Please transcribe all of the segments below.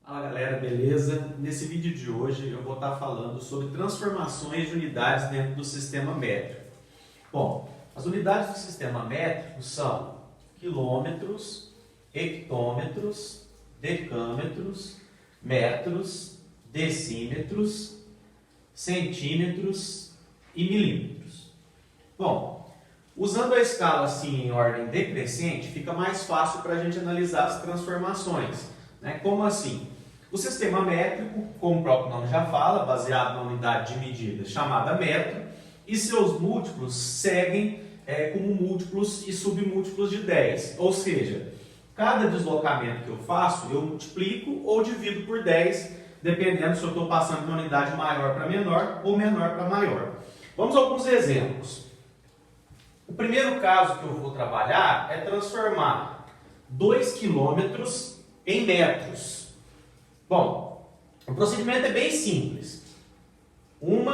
Fala galera, beleza? Nesse vídeo de hoje eu vou estar falando sobre transformações de unidades dentro do sistema métrico. Bom, as unidades do sistema métrico são quilômetros, hectômetros, decâmetros, metros, decímetros, centímetros e milímetros. Bom, usando a escala assim em ordem decrescente, fica mais fácil para a gente analisar as transformações. Como assim? O sistema métrico, como o próprio nome já fala, baseado na unidade de medida chamada metro, e seus múltiplos seguem como múltiplos e submúltiplos de 10. Ou seja, cada deslocamento que eu faço, eu multiplico ou divido por 10, dependendo se eu estou passando de uma unidade maior para menor ou menor para maior. Vamos a alguns exemplos. O primeiro caso que eu vou trabalhar é transformar 2 quilômetros em metros. Bom, o procedimento é bem simples. 1,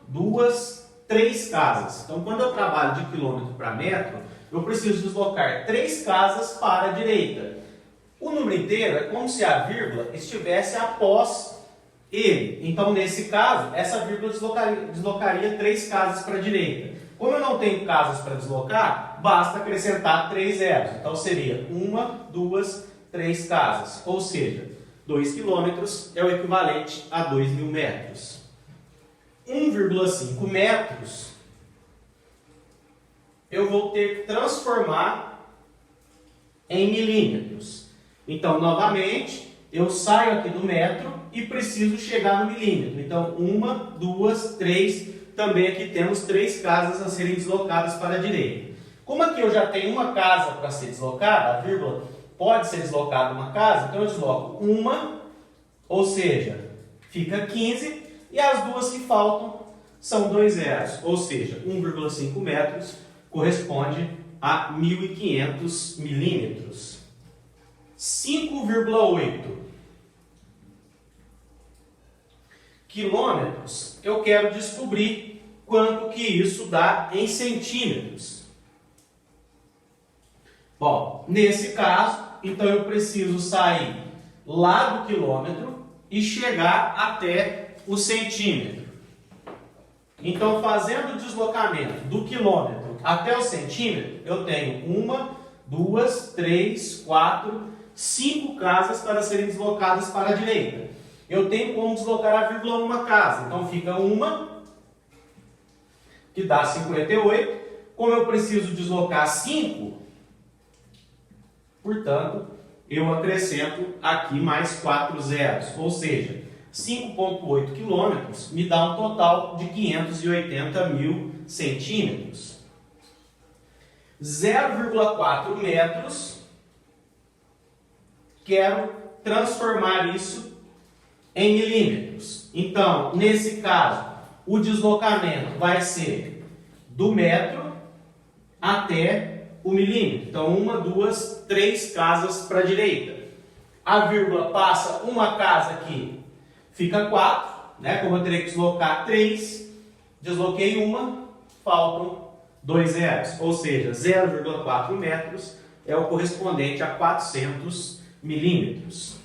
2, 3 casas. Então, quando eu trabalho de quilômetro para metro, eu preciso deslocar 3 casas para a direita. O número inteiro é como se a vírgula estivesse após ele. Então, nesse caso, essa vírgula deslocaria 3 casas para a direita. Como eu não tenho casas para deslocar, basta acrescentar 3 zeros. Então, seria 1, 2, 3 casas. Ou seja, 2 quilômetros é o equivalente a 2.000 metros. 1,5 metros eu vou ter que transformar em milímetros. Então, novamente, eu saio aqui do metro e preciso chegar no milímetro. Então, 1, 2, 3. Também aqui temos 3 casas a serem deslocadas para a direita. Como aqui eu já tenho uma casa para ser deslocada, a vírgula pode ser deslocada uma casa, então eu desloco uma, ou seja, fica 15, e as duas que faltam são 2 zeros, ou seja, 1,5 metros corresponde a 1.500 milímetros. 5,8 quilômetros, eu quero descobrir quanto que isso dá em centímetros. Bom, nesse caso, então eu preciso sair lá do quilômetro e chegar até o centímetro. Então, fazendo o deslocamento do quilômetro até o centímetro, eu tenho 1, 2, 3, 4, 5 casas para serem deslocadas para a direita. Eu tenho como deslocar a vírgula uma casa. Então, fica 1, que dá 58. Como eu preciso deslocar 5, portanto, eu acrescento aqui mais 4 zeros. Ou seja, 5,8 quilômetros me dá um total de 580.000 centímetros. 0,4 metros, quero transformar isso em milímetros. Então, nesse caso, o deslocamento vai ser do metro até o milímetro. Então, 1, 2, 3 casas para a direita. A vírgula passa uma casa aqui, fica 4. Como eu terei que deslocar 3, desloquei uma, faltam 2 zeros. Ou seja, 0,4 metros é o correspondente a 400 milímetros.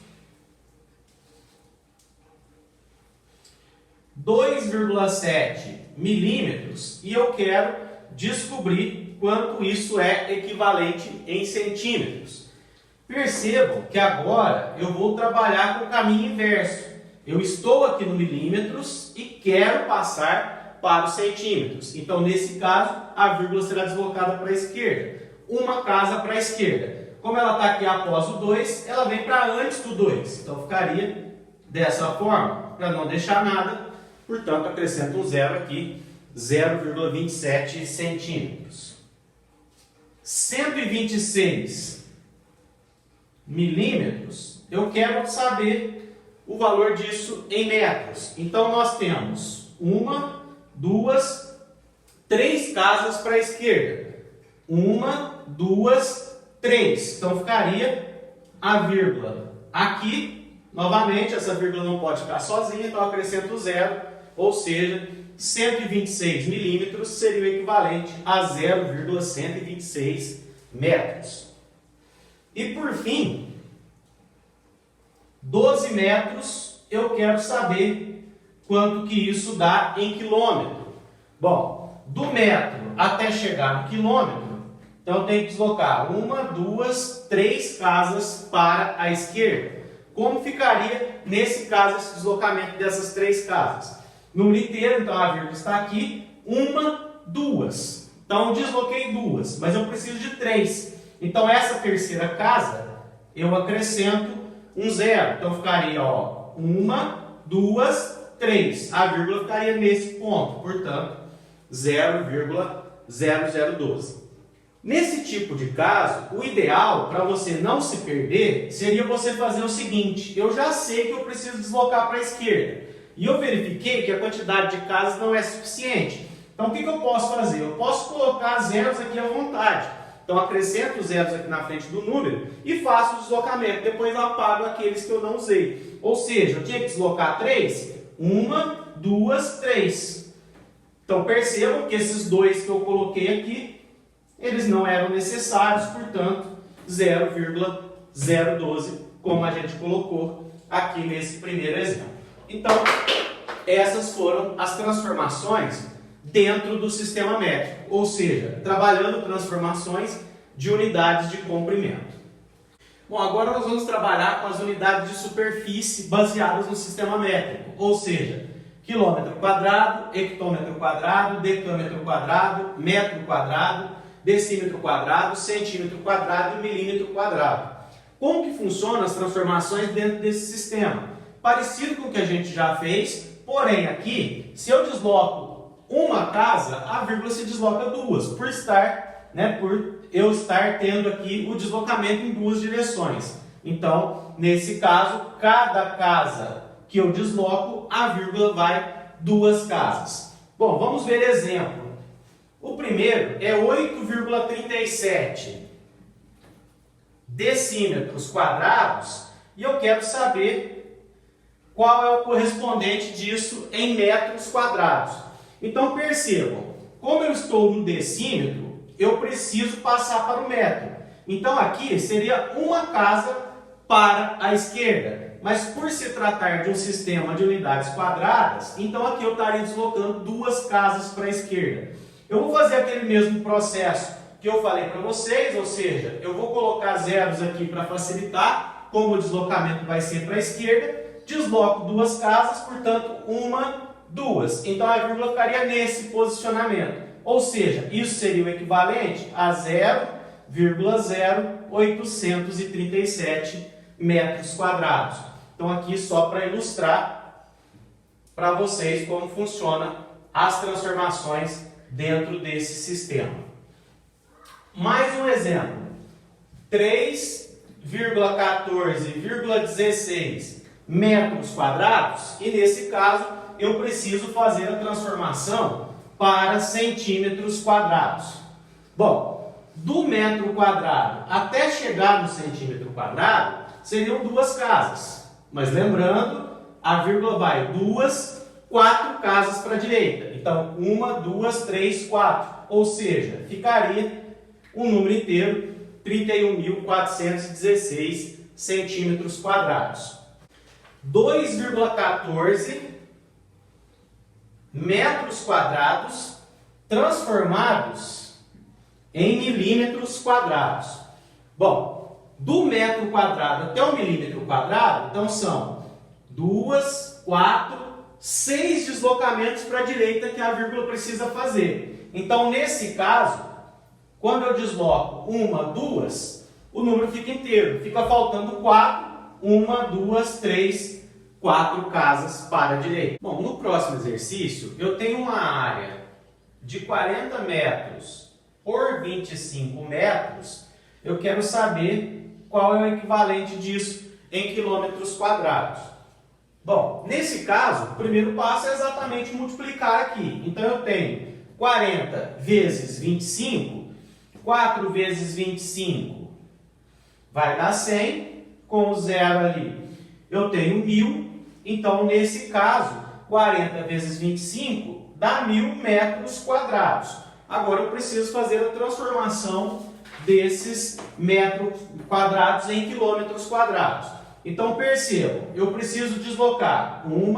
2,7 milímetros e eu quero descobrir quanto isso é equivalente em centímetros. Percebam que agora eu vou trabalhar com o caminho inverso. Eu estou aqui no milímetros e quero passar para os centímetros. Então, nesse caso, a vírgula será deslocada para a esquerda. Uma casa para a esquerda. Como ela está aqui após o 2, ela vem para antes do 2. Então, ficaria dessa forma, para não deixar nada. Portanto, acrescento um zero aqui, 0,27 centímetros. 126 milímetros, eu quero saber o valor disso em metros. Então, nós temos 1, 2, 3 casas para a esquerda. 1, 2, 3. Então, ficaria a vírgula aqui. Novamente, essa vírgula não pode ficar sozinha, então eu acrescento zero. Ou seja, 126 milímetros seria o equivalente a 0,126 metros. E por fim, 12 metros, eu quero saber quanto que isso dá em quilômetro. Bom, do metro até chegar no quilômetro, então eu tenho que deslocar 1, 2, 3 casas para a esquerda. Como ficaria nesse caso esse deslocamento dessas 3 casas? Número inteiro, então a vírgula está aqui, 1, 2. Então eu desloquei 2, mas eu preciso de 3. Então essa terceira casa eu acrescento um 0. Então ficaria 1, 2, 3. A vírgula ficaria nesse ponto, portanto 0,0012. Nesse tipo de caso, o ideal para você não se perder seria você fazer o seguinte: eu já sei que eu preciso deslocar para a esquerda e eu verifiquei que a quantidade de casas não é suficiente. Então o que eu posso fazer? Eu posso colocar zeros aqui à vontade. Então acrescento os zeros aqui na frente do número e faço o deslocamento. Depois apago aqueles que eu não usei. Ou seja, eu tinha que deslocar 3. 1, 2, 3. Então percebam que esses 2 que eu coloquei aqui, eles não eram necessários, portanto 0,012, como a gente colocou aqui nesse primeiro exemplo. Então, essas foram as transformações dentro do sistema métrico, ou seja, trabalhando transformações de unidades de comprimento. Bom, agora nós vamos trabalhar com as unidades de superfície baseadas no sistema métrico, ou seja, quilômetro quadrado, hectômetro quadrado, decâmetro quadrado, metro quadrado, decímetro quadrado, centímetro quadrado e milímetro quadrado. Como que funcionam as transformações dentro desse sistema? Parecido com o que a gente já fez, porém aqui, se eu desloco uma casa, a vírgula se desloca 2, por eu estar tendo aqui o deslocamento em 2 direções. Então, nesse caso, cada casa que eu desloco, a vírgula vai 2 casas. Bom, vamos ver exemplo. O primeiro é 8,37 decímetros quadrados e eu quero saber qual é o correspondente disso em metros quadrados. Então percebam, como eu estou no decímetro, eu preciso passar para o metro. Então aqui seria uma casa para a esquerda, mas por se tratar de um sistema de unidades quadradas, então aqui eu estaria deslocando 2 casas para a esquerda. Eu vou fazer aquele mesmo processo que eu falei para vocês, ou seja, eu vou colocar zeros aqui para facilitar, como o deslocamento vai ser para a esquerda, desloco 2 casas, portanto 1, 2. Então a vírgula ficaria nesse posicionamento, ou seja, isso seria o equivalente a 0,0837 metros quadrados. Então aqui só para ilustrar para vocês como funciona as transformações dentro desse sistema. Mais um exemplo. 3,14,16 metros quadrados e nesse caso eu preciso fazer a transformação para centímetros quadrados. Bom, do metro quadrado até chegar no centímetro quadrado seriam 2 casas, mas lembrando, a vírgula vai 4 casas para a direita. Então, 1, 2, 3, 4. Ou seja, ficaria um número inteiro, 31.416 centímetros quadrados. 2,14 metros quadrados transformados em milímetros quadrados. Bom, do metro quadrado até o milímetro quadrado, então são 2, 4, 6 deslocamentos para a direita que a vírgula precisa fazer. Então, nesse caso, quando eu desloco 1, 2, o número fica inteiro. Fica faltando 4, 1, 2, 3, 4 casas para a direita. Bom, no próximo exercício, eu tenho uma área de 40 metros por 25 metros. Eu quero saber qual é o equivalente disso em quilômetros quadrados. Bom, nesse caso, o primeiro passo é exatamente multiplicar aqui. Então, eu tenho 40 vezes 25, 4 vezes 25 vai dar 100, com o zero ali eu tenho 1.000. Então, nesse caso, 40 vezes 25 dá 1.000 metros quadrados. Agora, eu preciso fazer a transformação desses metros quadrados em quilômetros quadrados. Então percebam, eu preciso deslocar 1,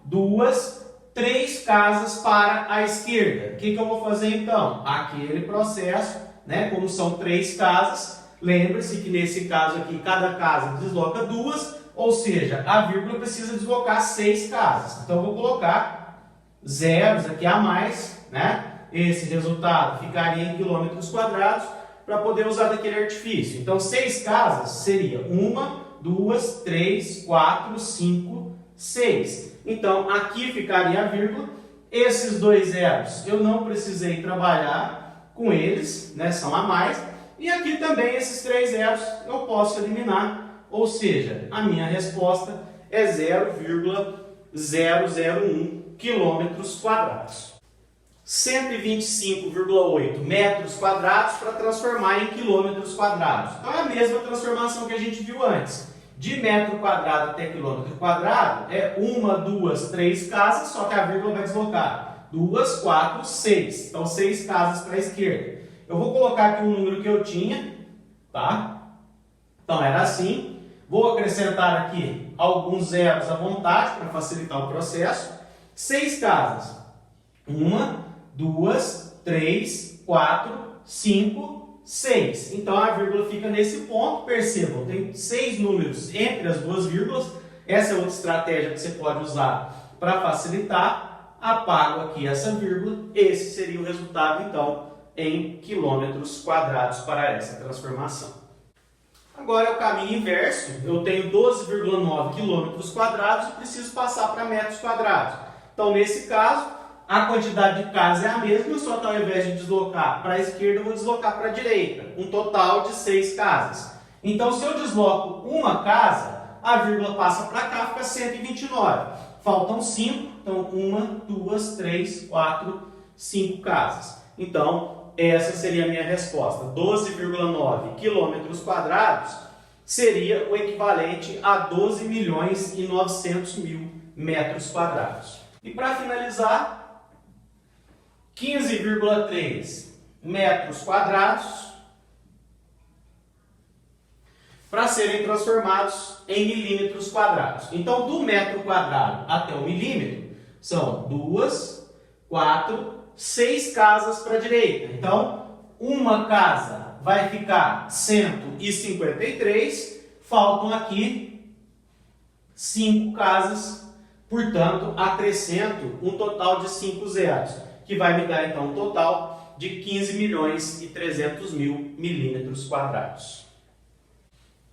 2, 3 casas para a esquerda. O que eu vou fazer então? Aquele processo, né? Como são 3 casas, lembre-se que nesse caso aqui, cada casa desloca 2, ou seja, a vírgula precisa deslocar 6 casas. Então eu vou colocar zeros aqui a mais, né? Esse resultado ficaria em quilômetros quadrados para poder usar daquele artifício. Então 6 casas seria 1, 2, 3, 4, 5, 6. Então, aqui ficaria a vírgula. Esses 2 zeros eu não precisei trabalhar com eles, né? São a mais. E aqui também esses 3 zeros eu posso eliminar. Ou seja, a minha resposta é 0,001 quilômetros quadrados. 125,8 metros quadrados para transformar em quilômetros quadrados. Então é a mesma transformação que a gente viu antes. De metro quadrado até quilômetro quadrado é 1, 2, 3 casas, só que a vírgula vai deslocar 2, 4, 6. Então 6 casas para a esquerda. Eu vou colocar aqui o número que eu tinha, tá? Então era assim. Vou acrescentar aqui alguns zeros à vontade para facilitar o processo. 6 casas. 1, 2, 3, 4, 5, 6. Então a vírgula fica nesse ponto. Percebam, tem 6 números entre as duas vírgulas. Essa é outra estratégia que você pode usar para facilitar. Apago aqui essa vírgula. Esse seria o resultado, então, em quilômetros quadrados para essa transformação. Agora é o caminho inverso. Eu tenho 12,9 quilômetros quadrados e preciso passar para metros quadrados. Então, nesse caso, a quantidade de casas é a mesma, só que ao invés de deslocar para a esquerda, eu vou deslocar para a direita. Um total de 6 casas. Então, se eu desloco uma casa, a vírgula passa para cá, fica 129. Faltam 5, então 1, 2, 3, 4, 5 casas. Então, essa seria a minha resposta. 12,9 quilômetros quadrados seria o equivalente a 12.900.000 metros quadrados. E para finalizar, 15,3 metros quadrados para serem transformados em milímetros quadrados. Então, do metro quadrado até o milímetro, são 2, 4, 6 casas para a direita. Então, uma casa vai ficar 153, faltam aqui 5 casas, portanto, acrescento um total de 5 zeros, que vai me dar então um total de 15.300.000 milímetros quadrados.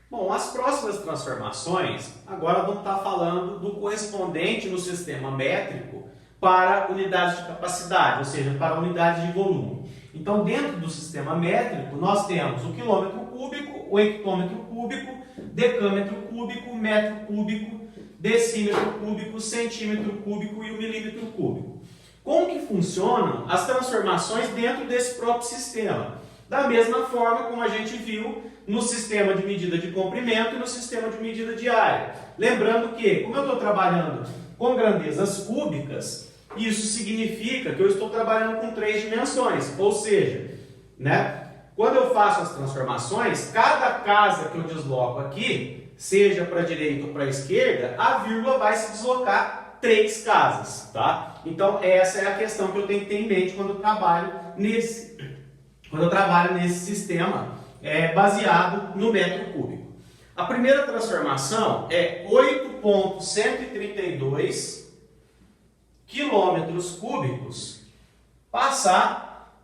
Bom, as próximas transformações agora vamos estar falando do correspondente no sistema métrico para unidades de capacidade, ou seja, para unidades de volume. Então, dentro do sistema métrico, nós temos o quilômetro cúbico, o hectômetro cúbico, decâmetro cúbico, metro cúbico, decímetro cúbico, centímetro cúbico e o milímetro cúbico. Como que funcionam as transformações dentro desse próprio sistema? Da mesma forma como a gente viu no sistema de medida de comprimento e no sistema de medida de área. Lembrando que, como eu estou trabalhando com grandezas cúbicas, isso significa que eu estou trabalhando com 3 dimensões. Ou seja, né, quando eu faço as transformações, cada casa que eu desloco aqui, seja para a direita ou para a esquerda, a vírgula vai se deslocar 3 casas, tá? Então, essa é a questão que eu tenho que ter em mente quando eu trabalho nesse sistema baseado no metro cúbico. A primeira transformação é 8,132 quilômetros cúbicos passar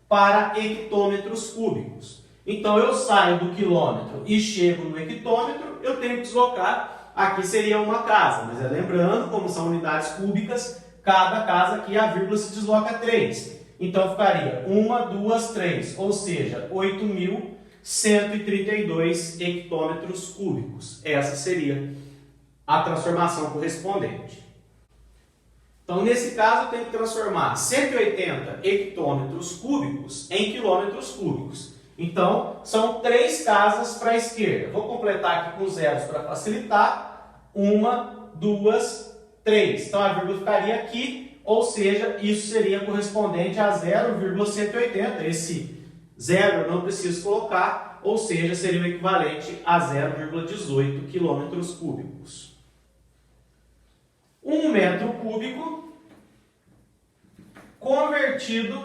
para hectômetros cúbicos. Então, eu saio do quilômetro e chego no hectômetro, eu tenho que deslocar. Aqui seria uma casa, mas lembrando, como são unidades cúbicas, cada casa aqui a vírgula se desloca 3. Então ficaria 1, 2, 3, ou seja, 8.132 hectômetros cúbicos. Essa seria a transformação correspondente. Então, nesse caso, eu tenho que transformar 180 hectômetros cúbicos em quilômetros cúbicos. Então, são 3 casas para a esquerda. Vou completar aqui com zeros para facilitar. 1, 2, 3. Então, a vírgula ficaria aqui, ou seja, isso seria correspondente a 0,180. Esse zero eu não preciso colocar, ou seja, seria o equivalente a 0,18 quilômetros cúbicos. 1 metro cúbico convertido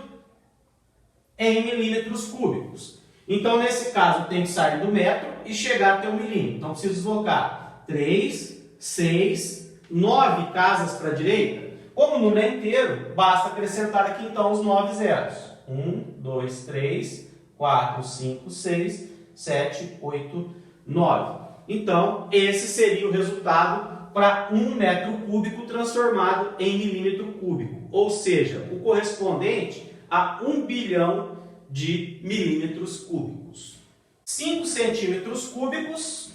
em milímetros cúbicos. Então, nesse caso, tem que sair do metro e chegar até o milímetro. Então, preciso deslocar 3, 6, 9 casas para a direita. Como o número é inteiro, basta acrescentar aqui, então, os 9 zeros. 1, 2, 3, 4, 5, 6, 7, 8, 9. Então, esse seria o resultado para 1 metro cúbico transformado em milímetro cúbico. Ou seja, o correspondente a 1 bilhão de milímetros cúbicos. 5 centímetros cúbicos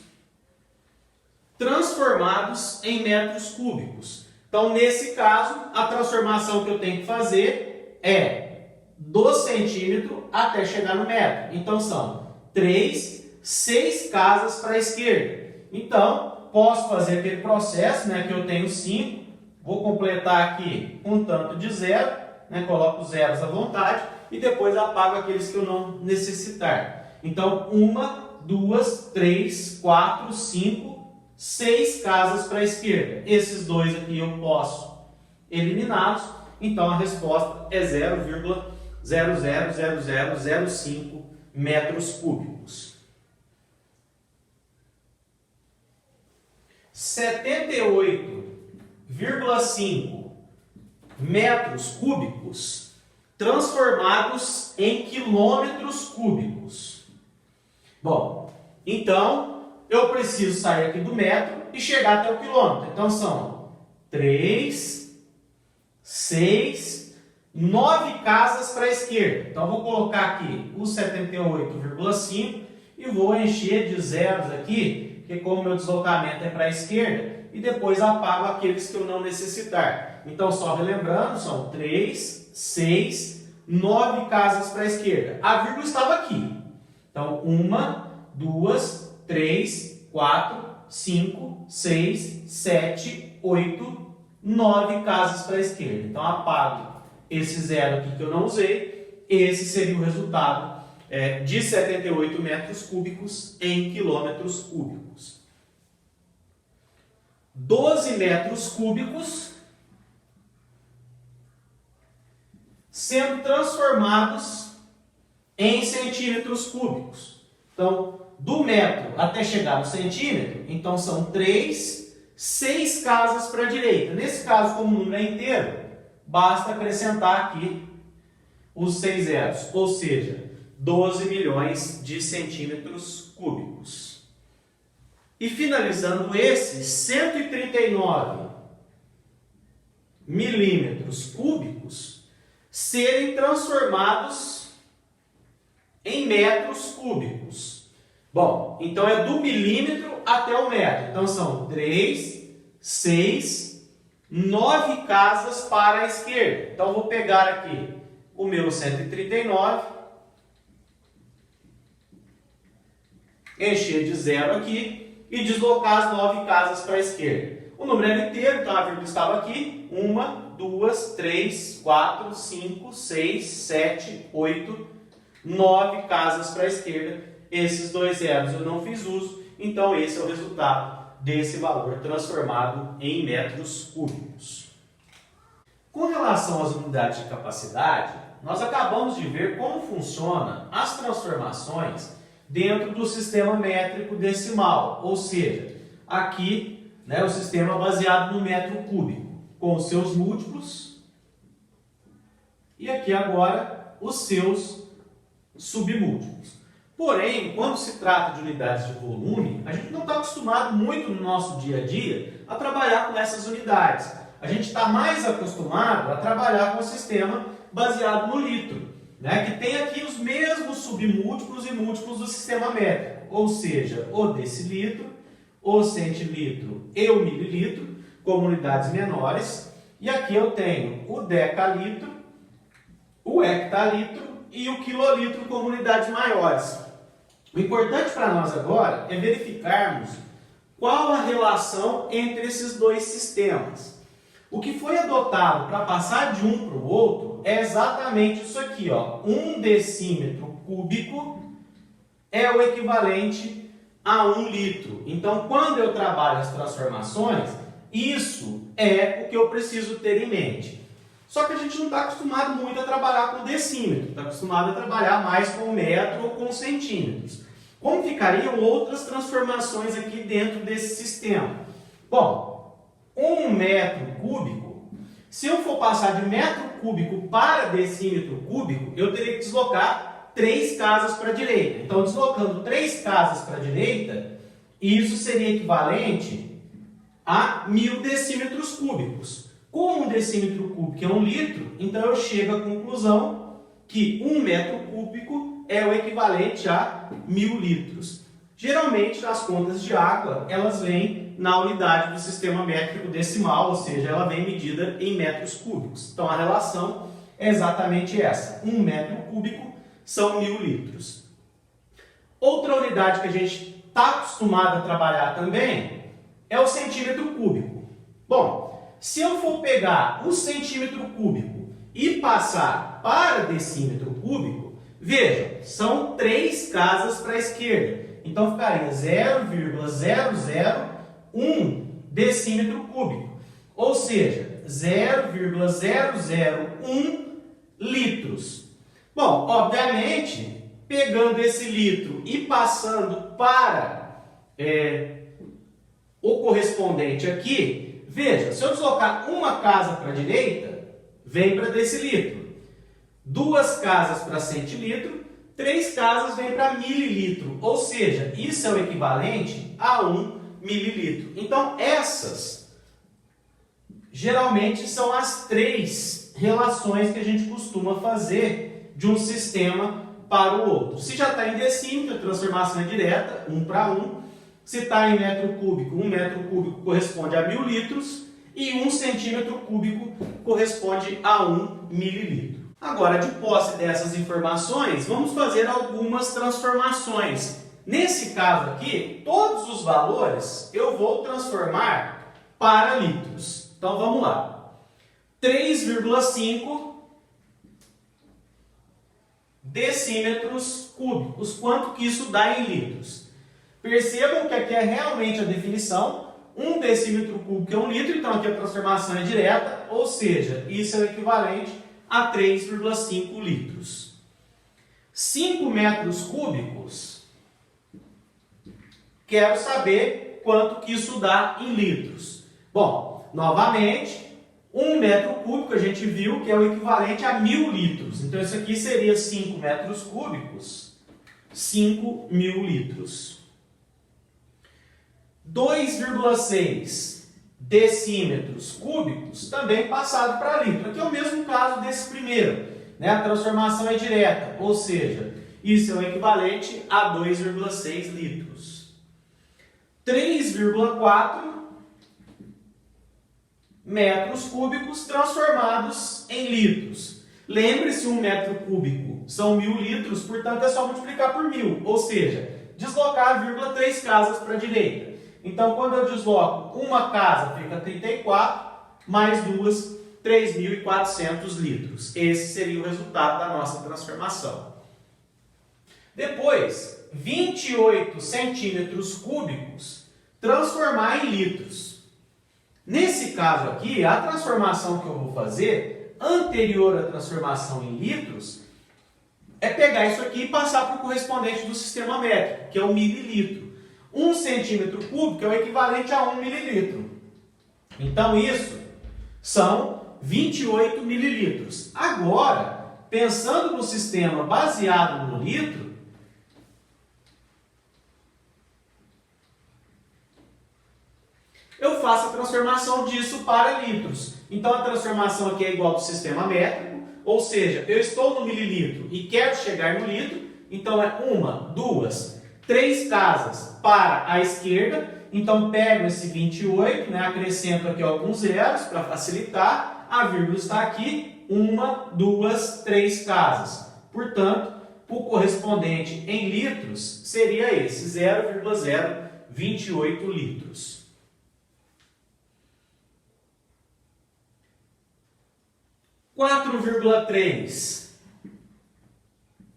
transformados em metros cúbicos. Então, nesse caso, a transformação que eu tenho que fazer é do centímetro até chegar no metro. Então, são 3, 6 casas para a esquerda. Então, posso fazer aquele processo, né, que eu tenho 5, vou completar aqui um tanto de zero, né, coloco zeros à vontade e depois apago aqueles que eu não necessitar. Então, 1, 2, 3, 4, 5, 6 casas para a esquerda. Esses dois aqui eu posso eliminá-los. Então, a resposta é 0,000005 metros cúbicos. 78,5 metros cúbicos transformados em quilômetros cúbicos. Bom, então eu preciso sair aqui do metro e chegar até o quilômetro. Então são 3, 6, 9 casas para a esquerda. Então vou colocar aqui o 78,5 e vou encher de zeros aqui, porque como meu deslocamento é para a esquerda, e depois apago aqueles que eu não necessitar. Então, só relembrando, são 3, 6, 9 casas para a esquerda. A vírgula estava aqui. Então, 1, 2, 3, 4, 5, 6, 7, 8, 9 casas para a esquerda. Então, apago esse zero aqui que eu não usei. Esse seria o resultado de 78 metros cúbicos em quilômetros cúbicos. 12 metros cúbicos sendo transformados em centímetros cúbicos. Então, do metro até chegar no centímetro, então são 3, 6 casas para a direita. Nesse caso, como o número é inteiro, basta acrescentar aqui os 6 zeros, ou seja, 12 milhões de centímetros cúbicos. E finalizando esses 139 milímetros cúbicos serem transformados em metros cúbicos. Bom, então é do milímetro até o metro. Então são 3, 6, 9 casas para a esquerda. Então vou pegar aqui o meu 139, encher de zero aqui e deslocar as 9 casas para a esquerda. O número era inteiro, então a vírgula estava aqui. 1, 2, 3, 4, 5, 6, 7, 8, 9 casas para a esquerda. Esses 2 zeros eu não fiz uso, então esse é o resultado desse valor transformado em metros cúbicos. Com relação às unidades de capacidade, nós acabamos de ver como funcionam as transformações dentro do sistema métrico decimal, ou seja, aqui, né, o sistema baseado no metro cúbico, com os seus múltiplos, e aqui agora os seus submúltiplos. Porém, quando se trata de unidades de volume, a gente não está acostumado muito no nosso dia a dia a trabalhar com essas unidades. A gente está mais acostumado a trabalhar com o sistema baseado no litro, né, que tem aqui os mesmos submúltiplos e múltiplos do sistema métrico, ou seja, o decilitro, o centilitro e o mililitro, como unidades menores, e aqui eu tenho o decalitro, o hectalitro e o quilolitro como unidades maiores. O importante para nós agora é verificarmos qual a relação entre esses dois sistemas. O que foi adotado para passar de um para o outro é exatamente isso aqui, ó, 1 decímetro cúbico é o equivalente a 1 litro. Então, quando eu trabalho as transformações, isso é o que eu preciso ter em mente. Só que a gente não está acostumado muito a trabalhar com decímetro, está acostumado a trabalhar mais com metro ou com centímetros. Como ficariam outras transformações aqui dentro desse sistema? Bom, 1 metro cúbico, se eu for passar de metro cúbico para decímetro cúbico, eu teria que deslocar 3 casas para a direita. Então, deslocando 3 casas para a direita, isso seria equivalente a 1000 decímetros cúbicos. Como um decímetro cúbico é 1 litro, então eu chego à conclusão que 1 metro cúbico é o equivalente a 1000 litros. Geralmente, nas contas de água, elas vêm na unidade do sistema métrico decimal, ou seja, ela vem medida em metros cúbicos. Então, a relação é exatamente essa. 1 metro cúbico são 1000 litros. Outra unidade que a gente está acostumado a trabalhar também é o centímetro cúbico. Bom, se eu for pegar o centímetro cúbico e passar para decímetro cúbico, veja, são 3 casas para a esquerda. Então, ficaria 0,001 decímetro cúbico. Ou seja, 0,001 litros. Bom, obviamente, pegando esse litro e passando para o correspondente aqui, veja, se eu deslocar uma casa para a direita, vem para decilitro. 2 casas para centilitro, 3 casas vêm para mililitro. Ou seja, isso é o equivalente a 1 mililitro. Então, essas geralmente são as 3 relações que a gente costuma fazer de um sistema para o outro. Se já está em decímetro, a transformação é direta, 1 para 1. Se está em metro cúbico, 1 metro cúbico corresponde a 1000 litros e 1 centímetro cúbico corresponde a 1 mililitro. Agora, de posse dessas informações, vamos fazer algumas transformações. Nesse caso aqui, todos os valores eu vou transformar para litros. Então, vamos lá. 3,5 decímetros cúbicos. Quanto que isso dá em litros? Percebam que aqui é realmente a definição. 1 decímetro cúbico é 1 litro, então aqui a transformação é direta, ou seja, isso é o equivalente a 3,5 litros. 5 metros cúbicos, quero saber quanto que isso dá em litros. Bom, novamente, 1 metro cúbico a gente viu que é o equivalente a 1000 litros. Então, isso aqui seria 5 metros cúbicos, 5.000 litros. 2,6 decímetros cúbicos, também passado para litro. Aqui é o mesmo caso desse primeiro, né? A transformação é direta, ou seja, isso é o equivalente a 2,6 litros. 3,4 metros cúbicos transformados em litros. Lembre-se, 1 metro cúbico são 1000 litros, portanto é só multiplicar por 1000, ou seja, deslocar 3 casas para a direita. Então, quando eu desloco uma casa, fica 34, mais 2, 3.400 litros. Esse seria o resultado da nossa transformação. Depois, 28 centímetros cúbicos, transformar em litros. Nesse caso aqui, a transformação que eu vou fazer, anterior à transformação em litros, é pegar isso aqui e passar para o correspondente do sistema métrico, que é o mililitro. 1 centímetro cúbico é o equivalente a 1 mililitro. Então, isso são 28 mililitros. Agora, pensando no sistema baseado no litro, eu faço a transformação disso para litros. Então, a transformação aqui é igual ao do sistema métrico, ou seja, eu estou no mililitro e quero chegar no litro, então é 1, 2, 3 casas para a esquerda, então pego esse 28, né, acrescento aqui alguns zeros para facilitar, a vírgula está aqui, 1, 2, 3 casas. Portanto, o correspondente em litros seria esse, 0,028 litros. 4,3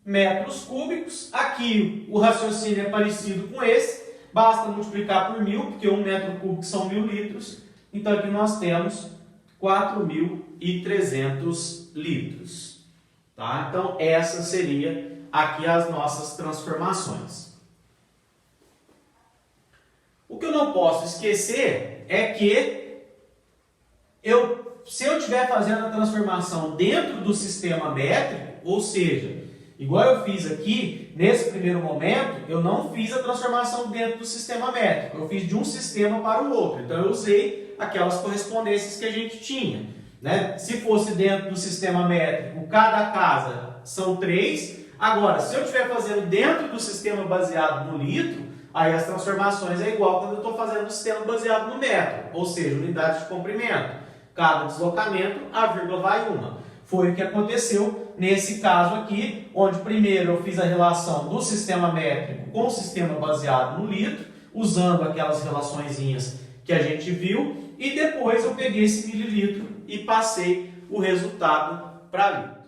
metros cúbicos. Aqui o raciocínio é parecido com esse, basta multiplicar por 1000, porque 1 metro cúbico são 1000 litros. Então aqui nós temos 4.300 litros. Tá? Então essa seria aqui as nossas transformações. O que eu não posso esquecer é que se eu estiver fazendo a transformação dentro do sistema métrico, ou seja, igual eu fiz aqui, nesse primeiro momento, eu não fiz a transformação dentro do sistema métrico, eu fiz de um sistema para o outro. Então eu usei aquelas correspondências que a gente tinha, né? Se fosse dentro do sistema métrico, cada casa são 3. Agora, se eu estiver fazendo dentro do sistema baseado no litro, aí as transformações é igual quando eu estou fazendo o sistema baseado no metro, ou seja, unidade de comprimento. Cada deslocamento, a vírgula vai uma. Foi o que aconteceu nesse caso aqui, onde primeiro eu fiz a relação do sistema métrico com o sistema baseado no litro, usando aquelas relaçõezinhas que a gente viu, e depois eu peguei esse mililitro e passei o resultado para litro.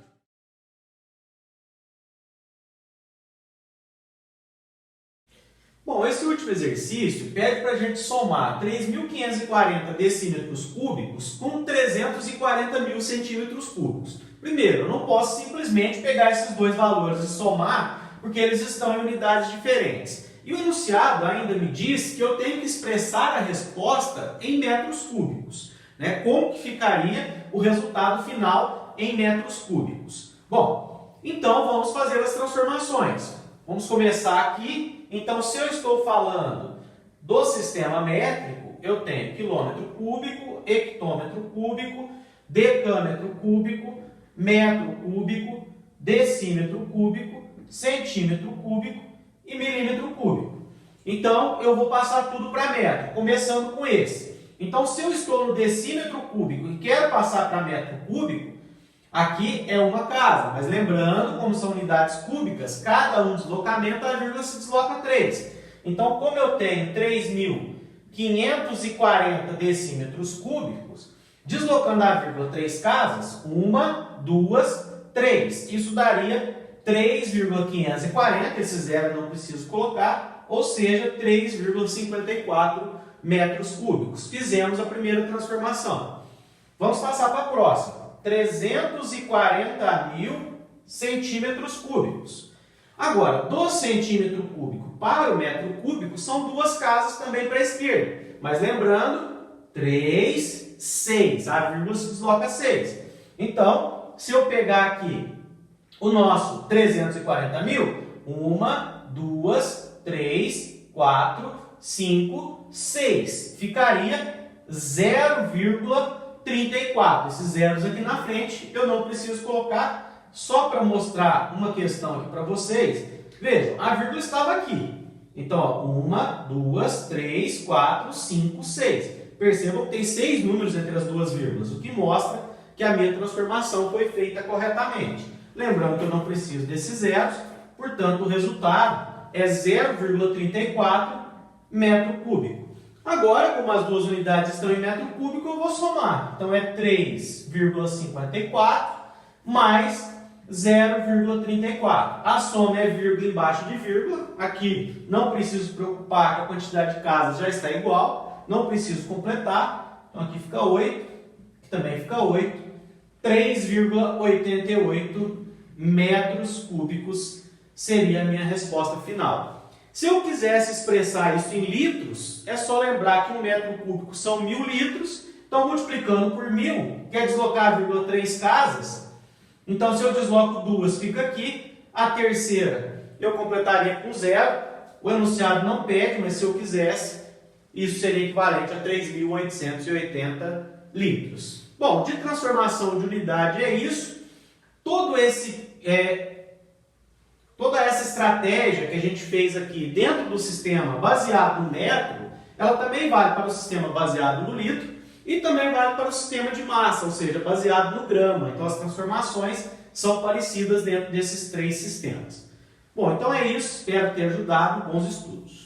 Bom, esse último exercício pede para a gente somar 3.540 decímetros cúbicos com 340.000 centímetros cúbicos. Primeiro, eu não posso simplesmente pegar esses dois valores e somar, porque eles estão em unidades diferentes. E o enunciado ainda me diz que eu tenho que expressar a resposta em metros cúbicos, né? Como que ficaria o resultado final em metros cúbicos? Bom, então vamos fazer as transformações. Vamos começar aqui. Então, se eu estou falando do sistema métrico, eu tenho quilômetro cúbico, hectômetro cúbico, decâmetro cúbico, metro cúbico, decímetro cúbico, centímetro cúbico e milímetro cúbico. Então, eu vou passar tudo para metro, começando com esse. Então, se eu estou no decímetro cúbico e quero passar para metro cúbico, aqui é uma casa, mas lembrando, como são unidades cúbicas, cada deslocamento, a vírgula se desloca 3. Então, como eu tenho 3.540 decímetros cúbicos, deslocando a vírgula 3 casas, 1, 2, 3. Isso daria 3,540, esse zero eu não preciso colocar, ou seja, 3,54 metros cúbicos. Fizemos a primeira transformação. Vamos passar para a próxima. 340.000 centímetros cúbicos. Agora, do centímetro cúbico para o metro cúbico, são duas casas também para a esquerda. Mas lembrando, 3, 6. A vírgula se desloca 6. Então, se eu pegar aqui o nosso 340.000, 1, 2, 3, 4, 5, 6. Ficaria 0,34. Esses zeros aqui na frente eu não preciso colocar, só para mostrar uma questão aqui para vocês. Vejam, a vírgula estava aqui. Então, ó, 1, 2, 3, 4, 5, 6. Percebam que tem 6 números entre as duas vírgulas, o que mostra que a minha transformação foi feita corretamente. Lembrando que eu não preciso desses zeros, portanto o resultado é 0,34 metro cúbico. Agora, como as duas unidades estão em metro cúbico, eu vou somar. Então, é 3,54 mais 0,34. A soma é vírgula embaixo de vírgula. Aqui não preciso preocupar que a quantidade de casas já está igual. Não preciso completar. Então, aqui fica 8. Aqui também fica 8. 3,88 metros cúbicos seria a minha resposta final. Se eu quisesse expressar isso em litros, é só lembrar que um metro cúbico são 1000 litros. Então, multiplicando por 1000, quer deslocar 3 casas. Então, se eu desloco 2, fica aqui. A terceira, eu completaria com 0. O enunciado não pede, mas se eu quisesse, isso seria equivalente a 3.880 litros. Bom, de transformação de unidade é isso. Toda essa estratégia que a gente fez aqui dentro do sistema baseado no metro, ela também vale para o sistema baseado no litro e também vale para o sistema de massa, ou seja, baseado no grama. Então as transformações são parecidas dentro desses 3 sistemas. Bom, então é isso. Espero ter ajudado. Bons estudos.